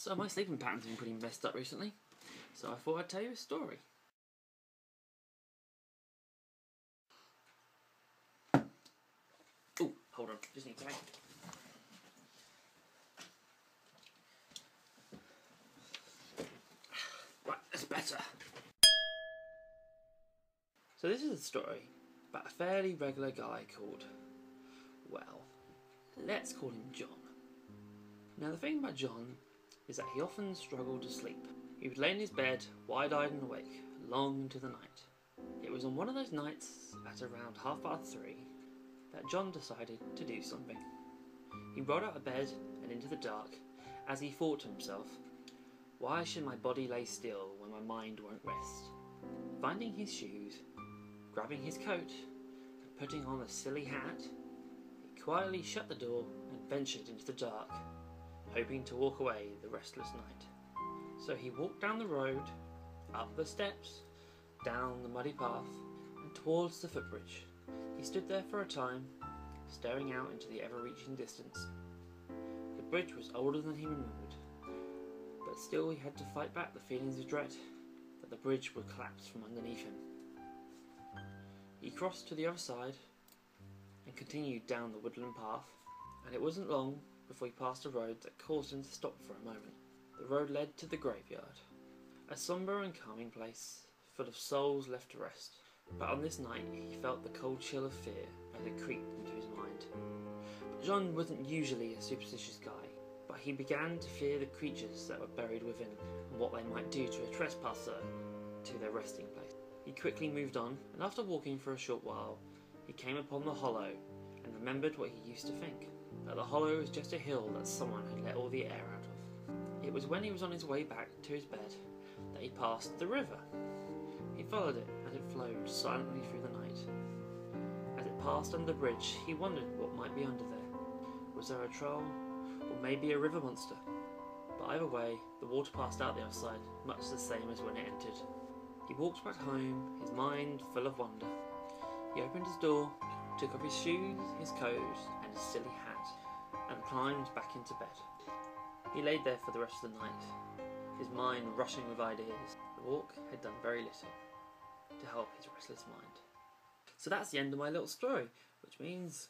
So my sleeping pattern's been pretty messed up recently, so I thought I'd tell you a story. Oh, hold on, just need to make... Right, that's better. So this is a story about a fairly regular guy called, well, let's call him John. Now the thing about John is that he often struggled to sleep. He would lay in his bed, wide-eyed and awake, long into the night. It was on one of those nights, at around 3:30, that John decided to do something. He rolled out of bed and into the dark, as he thought to himself, why should my body lay still when my mind won't rest? Finding his shoes, grabbing his coat, and putting on a silly hat, he quietly shut the door and ventured into the dark, hoping to walk away the restless night. So he walked down the road, up the steps, down the muddy path, and towards the footbridge. He stood there for a time, staring out into the ever-reaching distance. The bridge was older than he remembered, but still he had to fight back the feelings of dread that the bridge would collapse from underneath him. He crossed to the other side and continued down the woodland path, and it wasn't long before he passed a road that caused him to stop for a moment. The road led to the graveyard, a sombre and calming place full of souls left to rest. But on this night he felt the cold chill of fear as it creeped into his mind. John wasn't usually a superstitious guy, but he began to fear the creatures that were buried within and what they might do to a trespasser to their resting place. He quickly moved on, and after walking for a short while, he came upon the hollow and remembered what he used to think, that the hollow was just a hill that someone had let all the air out of. It was when he was on his way back to his bed that he passed the river. He followed it as it flowed silently through the night. As it passed under the bridge, he wondered what might be under there. Was there a troll, or maybe a river monster? But either way, the water passed out the other side, much the same as when it entered. He walked back home, his mind full of wonder. He opened his door, took off his shoes, his coat, and his silly hat, and climbed back into bed. He laid there for the rest of the night, his mind rushing with ideas. The walk had done very little to help his restless mind. So that's the end of my little story, which means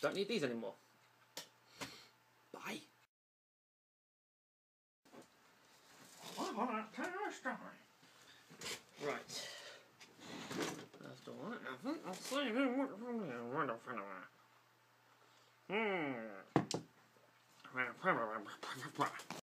don't need these anymore. Bye. Right. That's the one. I'll see you.